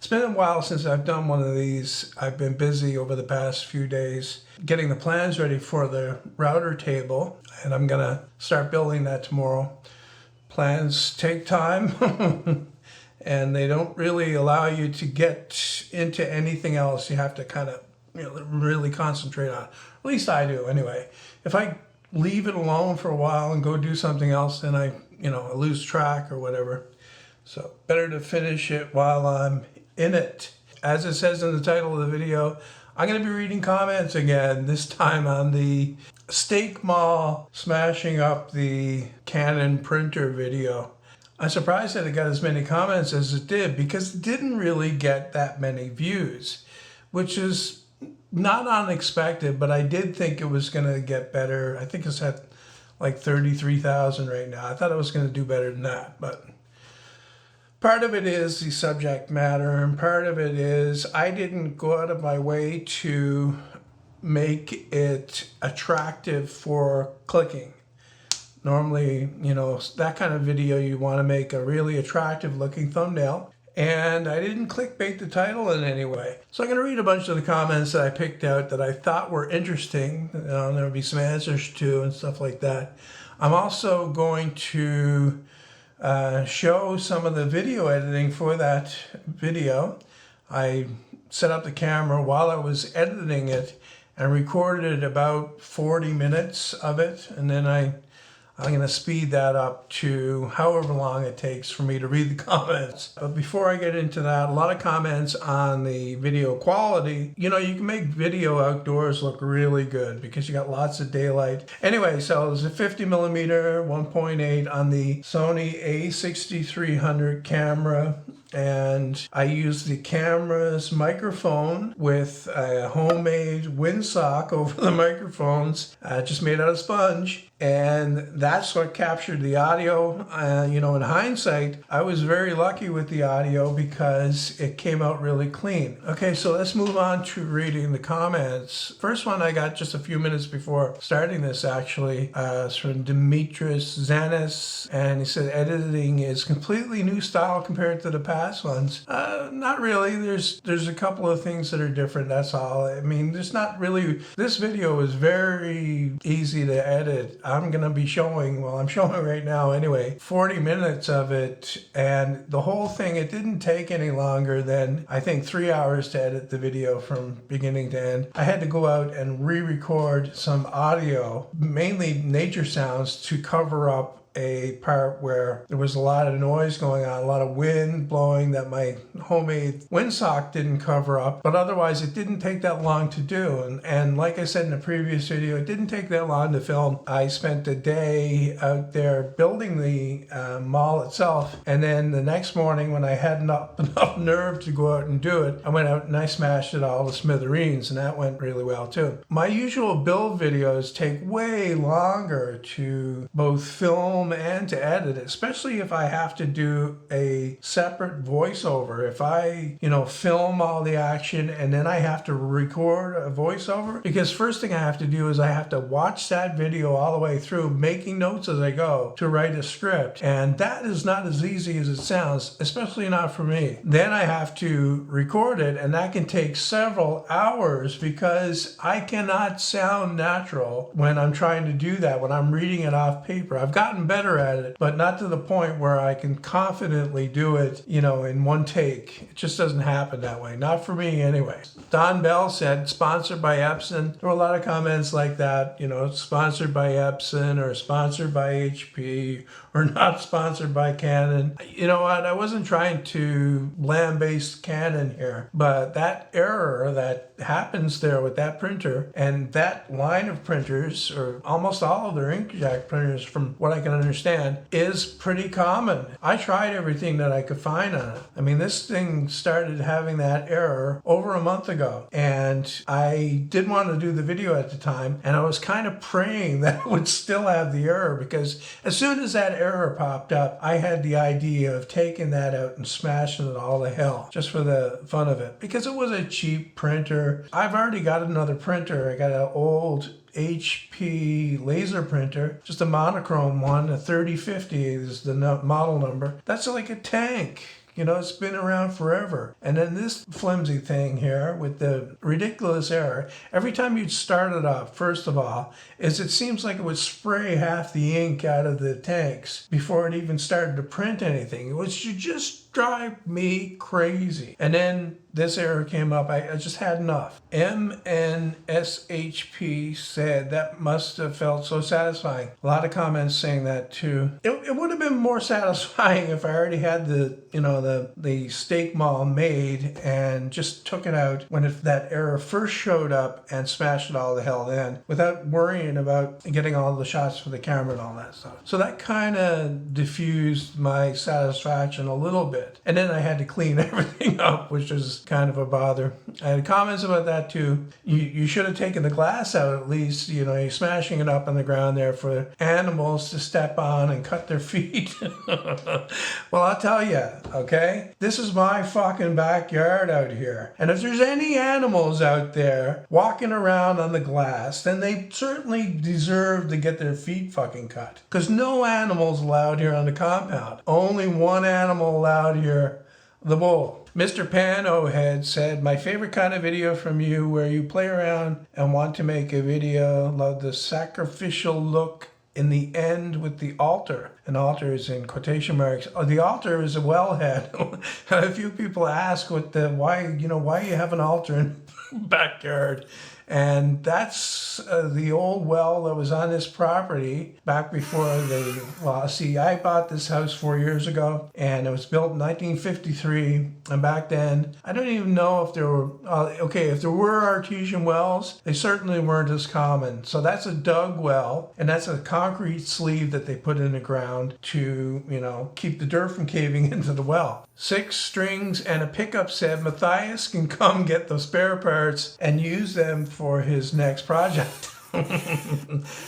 It's been a while since I've done one of these. I've been busy over the past few days getting the plans ready for the router table, and I'm gonna start building that tomorrow. Plans take time and they don't really allow you to get into anything else. You have to kind of really concentrate on it. At least I do anyway. If I leave it alone for a while and go do something else, then I lose track or whatever. So better to finish it while I'm in it. As it says in the title of the video, I'm going to be reading comments again, this time on the steak Maul smashing up the Canon printer video. I'm surprised that it got as many comments as it did, because it didn't really get that many views, which is not unexpected, but I did think it was going to get better. I think it's at like 33,000 right now. I thought it was going to do better than that, but part of it is the subject matter, and part of it is I didn't go out of my way to make it attractive for clicking. Normally, that kind of video, you want to make a really attractive looking thumbnail. And I didn't clickbait the title in any way. So I'm going to read a bunch of the comments that I picked out that I thought were interesting. There'll be some answers to and stuff like that. I'm also going to show some of the video editing for that video. I set up the camera while I was editing it and recorded about 40 minutes of it, and then I'm going to speed that up to however long it takes for me to read the comments. But before I get into that, a lot of comments on the video quality. You can make video outdoors look really good because you got lots of daylight. Anyway, so there's a 50mm 1.8 on the Sony a6300 camera. And I used the camera's microphone with a homemade windsock over the microphones, just made out of sponge. And that's what captured the audio. In hindsight, I was very lucky with the audio because it came out really clean. Okay, so let's move on to reading the comments. First one I got just a few minutes before starting this, actually. It's from Demetrius Zanis, and he said, editing is completely new style compared to the past ones. Not really. There's a couple of things that are different, that's all. I mean, there's not really. This video is very easy to edit. I'm going to be showing, I'm showing right now anyway, 40 minutes of it, and the whole thing, it didn't take any longer than, I think, 3 hours to edit the video from beginning to end. I had to go out and re-record some audio, mainly nature sounds, to cover up a part where there was a lot of noise going on, a lot of wind blowing that my homemade windsock didn't cover up. But otherwise, it didn't take that long to do. And like I said in the previous video, it didn't take that long to film. I spent a day out there building the Maul itself. And then the next morning, when I had enough nerve to go out and do it, I went out and I smashed it all to smithereens, and that went really well too. My usual build videos take way longer to both film and to edit, especially if I have to do a separate voiceover. If I, film all the action and then I have to record a voiceover, because first thing I have to do is I have to watch that video all the way through, making notes as I go to write a script. And that is not as easy as it sounds, especially not for me. Then I have to record it, and that can take several hours because I cannot sound natural when I'm trying to do that, when I'm reading it off paper. I've gotten better at it, but not to the point where I can confidently do it, in one take. It just doesn't happen that way. Not for me anyway. Don Bell said, sponsored by Epson. There were a lot of comments like that, sponsored by Epson or sponsored by HP or not sponsored by Canon. You know what? I wasn't trying to lambaste Canon here, but that error that happens there with that printer and that line of printers, or almost all of their inkjet printers from what I can understand, is pretty common. I tried everything that I could find on it. I mean, this thing started having that error over a month ago, and I didn't want to do the video at the time, and I was kind of praying that it would still have the error, because as soon as that error popped up, I had the idea of taking that out and smashing it all to hell, just for the fun of it, because it was a cheap printer. I've already got another printer. I got an old HP laser printer, just a monochrome one, a 3050 is the model number. That's like a tank You know, it's been around forever. And then this flimsy thing here with the ridiculous error, every time you'd start it up, first of all, is it seems like it would spray half the ink out of the tanks before it even started to print anything. It was just drive me crazy. And then this error came up. I just had enough. MNSHP said that must have felt so satisfying. A lot of comments saying that too. It would have been more satisfying if I already had the steak maul made and just took it out when that error first showed up and smashed it all the hell in without worrying about getting all the shots for the camera and all that stuff. So that kind of diffused my satisfaction a little bit. And then I had to clean everything up, which was kind of a bother. I had comments about that too. You should have taken the glass out at least. You know, you're smashing it up on the ground there for animals to step on and cut their feet. Well, I'll tell you, okay? This is my fucking backyard out here. And if there's any animals out there walking around on the glass, then they certainly deserve to get their feet fucking cut. Because no animals allowed here on the compound. Only one animal allowed here, the bull. Mr. Panohead said, my favorite kind of video from you where you play around and want to make a video. Love the sacrificial look in the end with the altar. An altar is in quotation marks. Oh, the altar is a wellhead. A few people ask why you have an altar in the backyard. And that's the old well that was on this property back before I bought this house 4 years ago, and it was built in 1953. And back then, I don't even know if there were, if there were artesian wells, they certainly weren't as common. So that's a dug well, and that's a concrete sleeve that they put in the ground to, keep the dirt from caving into the well. 6 strings and a pickup said Matthias can come get the spare parts and use them for his next project.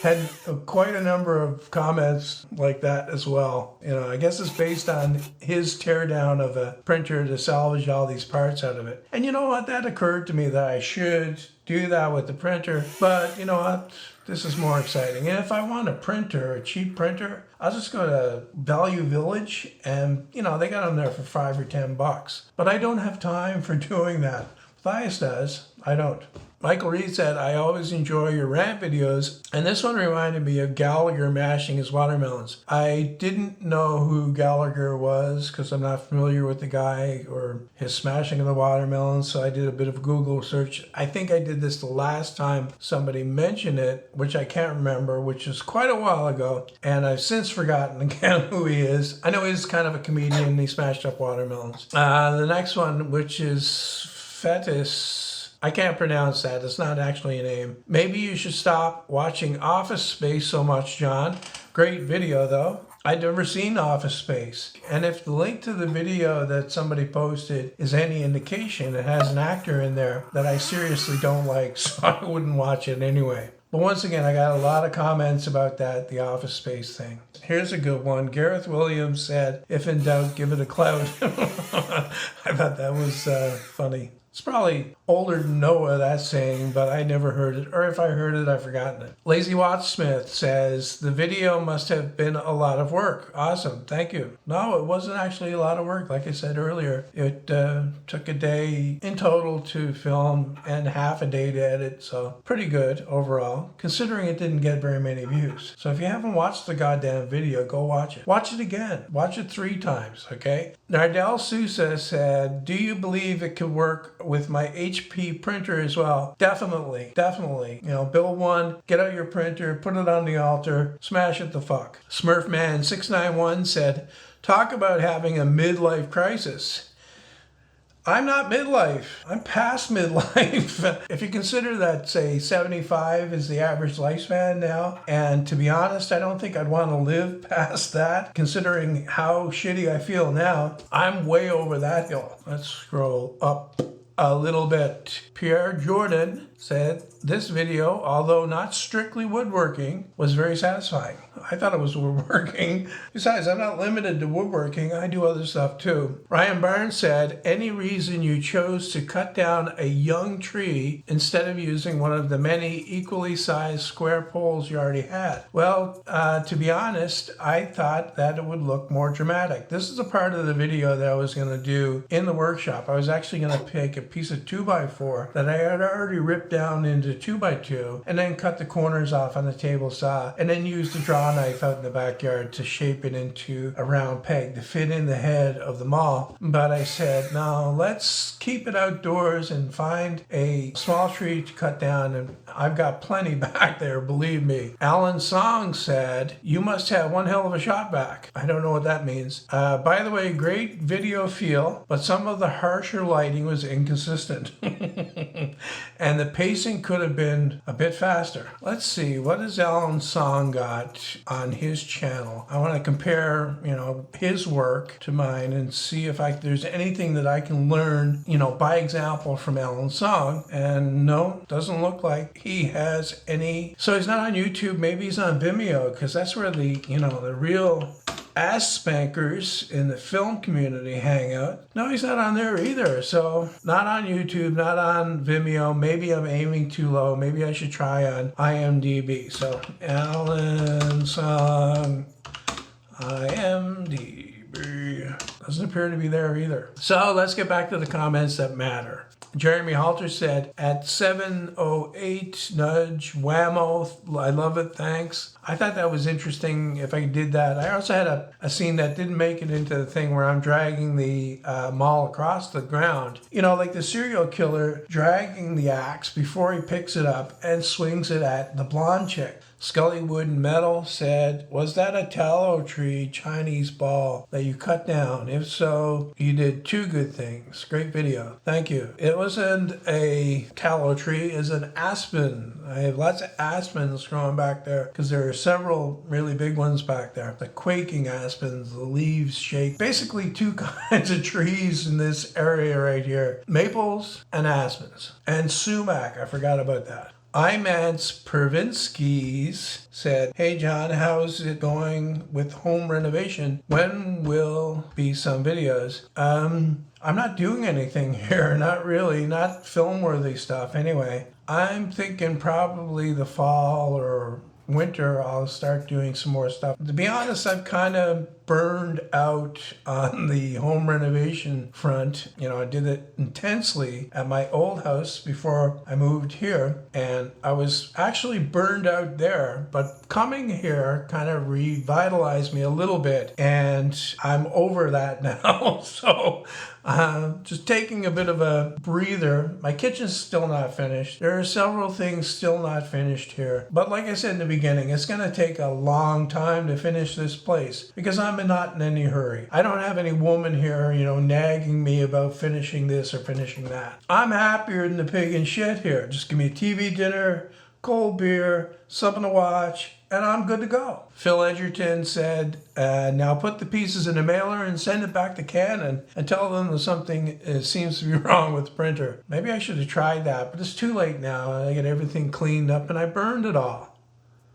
Had quite a number of comments like that as well. I guess it's based on his teardown of a printer to salvage all these parts out of it. And you know what? That occurred to me that I should do that with the printer. But you know what? This is more exciting. And if I want a printer, a cheap printer, I'll just go to Value Village and, they got them there for $5 or $10. But I don't have time for doing that. Matthias does. I don't. Michael Reed said, I always enjoy your rant videos, and this one reminded me of Gallagher mashing his watermelons. I didn't know who Gallagher was because I'm not familiar with the guy or his smashing of the watermelons, so I did a bit of a Google search. I think I did this the last time somebody mentioned it, which I can't remember, which is quite a while ago, and I've since forgotten again who he is. I know he's kind of a comedian, and he smashed up watermelons. The next one, which is Fetus, I can't pronounce that. It's not actually a name. Maybe you should stop watching Office Space so much, John. Great video, though. I'd never seen Office Space. And if the link to the video that somebody posted is any indication, it has an actor in there that I seriously don't like, so I wouldn't watch it anyway. But once again, I got a lot of comments about that, the Office Space thing. Here's a good one. Gareth Williams said, if in doubt, give it a clout. I thought that was funny. It's probably older than Noah, that saying, but I never heard it. Or if I heard it, I've forgotten it. Lazy Watch Smith says, the video must have been a lot of work. Awesome. Thank you. No, it wasn't actually a lot of work. Like I said earlier, it took a day in total to film and half a day to edit. So pretty good overall, considering it didn't get very many views. So if you haven't watched the goddamn video, go watch it. Watch it again. Watch it 3 times, okay? Nardell Sousa said, do you believe it could work with my HP printer as well? Definitely. Build one, get out your printer, put it on the altar, smash it the fuck. Smurfman691 said, talk about having a midlife crisis. I'm not midlife. I'm past midlife. If you consider that, say, 75 is the average lifespan now, and to be honest, I don't think I'd want to live past that, considering how shitty I feel now. I'm way over that hill. Let's scroll up. a little bit. Pierre Jordan said, this video, although not strictly woodworking, was very satisfying. I thought it was woodworking. Besides, I'm not limited to woodworking. I do other stuff too. Ryan Barnes said, any reason you chose to cut down a young tree instead of using one of the many equally sized square poles you already had? Well, to be honest, I thought that it would look more dramatic. This is a part of the video that I was going to do in the workshop. I was actually going to pick a piece of 2x4 that I had already ripped down into 2x2 and then cut the corners off on the table saw and then use the draw knife out in the backyard to shape it into a round peg to fit in the head of the Maul. But I said, no, let's keep it outdoors and find a small tree to cut down, and I've got plenty back there, believe me. Alan Song said, you must have one hell of a shot back. I don't know what that means. By the way, great video feel, but some of the harsher lighting was inconsistent. And the pacing could have been a bit faster. Let's see, what has Alan Song got on his channel? I want to compare, his work to mine and see if there's anything that I can learn, by example from Alan Song. And no, doesn't look like he has any. So he's not on YouTube. Maybe he's on Vimeo, because that's where the real ass spankers in the film community hang out. No, he's not on there either. So not on YouTube, not on Vimeo. Maybe I'm aiming too low. Maybe I should try on IMDb. So Alan Song, IMDb. Doesn't appear to be there either. So let's get back to the comments that matter. Jeremy Halter said, at 7:08, nudge, whammo, I love it, thanks. I thought that was interesting if I did that. I also had a scene that didn't make it into the thing where I'm dragging the Maul across the ground. Like the serial killer dragging the axe before he picks it up and swings it at the blonde chick. Scully Wood and Metal said, was that a tallow tree Chinese ball that you cut down? If so, you did two good things. Great video. Thank you. It wasn't a tallow tree, it's an aspen. I have lots of aspens growing back there because there are several really big ones back there. The quaking aspens, the leaves shake. Basically two kinds of trees in this area right here. Maples and aspens. And sumac, I forgot about that. Imance Pervinskis said, hey John, how's it going with home renovation? When will be some videos? I'm not doing anything here, not really, not film-worthy stuff anyway. I'm thinking probably the fall or winter I'll start doing some more stuff. To be honest, I've kind of burned out on the home renovation front. I did it intensely at my old house before I moved here, and I was actually burned out there, but coming here kind of revitalized me a little bit, and I'm over that now. So just taking a bit of a breather. My kitchen's still not finished. There are several things still not finished here, but like I said in the beginning, it's going to take a long time to finish this place because I'm not in any hurry. I don't have any woman here, nagging me about finishing this or finishing that. I'm happier than the pig in shit here. Just give me a TV dinner, cold beer, something to watch, and I'm good to go. Phil Edgerton said, now put the pieces in a mailer and send it back to Canon and tell them that something seems to be wrong with the printer. Maybe I should have tried that, but it's too late now. I got everything cleaned up and I burned it all.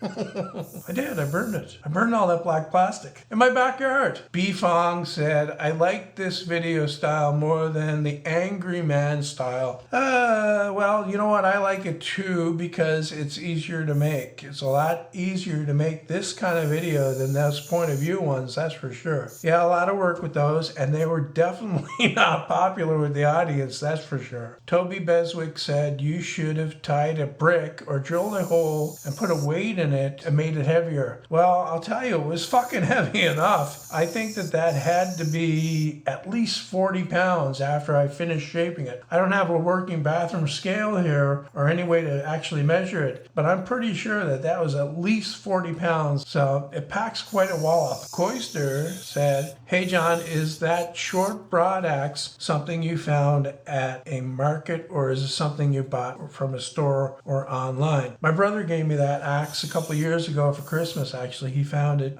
I did. I burned it. I burned all that black plastic in my backyard. B. Fong said, I like this video style more than the Angry Man style. Well, you know what? I like it too because it's easier to make. It's a lot easier to make this kind of video than those point of view ones, that's for sure. Yeah, a lot of work with those, and they were definitely not popular with the audience, that's for sure. Toby Beswick said, you should have tied a brick or drilled a hole and put a weight in it and made it heavier. Well, I'll tell you, it was fucking heavy enough. I think that had to be at least 40 pounds after I finished shaping it. I don't have a working bathroom scale here or any way to actually measure it, but I'm pretty sure that was at least 40 pounds. So it packs quite a wallop. Coister said, hey John, is that short broad axe something you found at a market or is it something you bought from a store or online? My brother gave me that axe a couple of years ago for Christmas, actually. He found it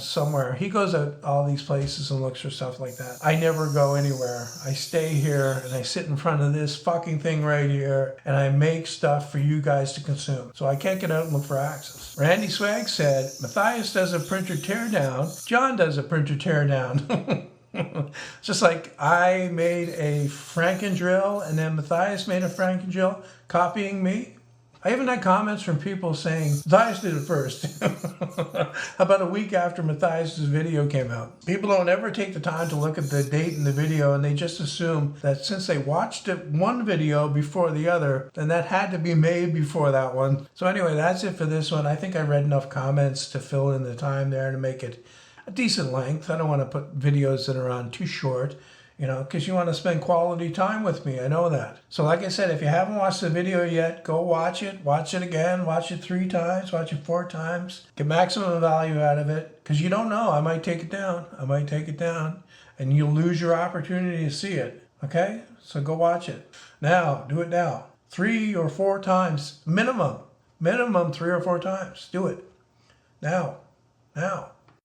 somewhere. He goes out all these places and looks for stuff like that. I never go anywhere. I stay here and I sit in front of this fucking thing right here and I make stuff for you guys to consume. So I can't get out and look for axes. Randy Swag said, Matthias does a printer teardown. John does a printer teardown. Just like I made a Franken-drill and then Matthias made a Franken-drill copying me. I even had comments from people saying, Matthias did it first. About a week after Matthias' video came out. People don't ever take the time to look at the date in the video and they just assume that since they watched it one video before the other, then that had to be made before that one. So anyway, that's it for this one. I think I read enough comments to fill in the time there to make it a decent length. I don't want to put videos that are on too short, you know, because you want to spend quality time with me. I know that. So like I said, if you haven't watched the video yet, go watch it again, watch it 3 times, watch it 4 times, get maximum value out of it, because you don't know, I might take it down. And you'll lose your opportunity to see it. Okay? So go watch it. Now, do it now. 3 or 4 times, minimum 3 or 4 times. Do it. Now.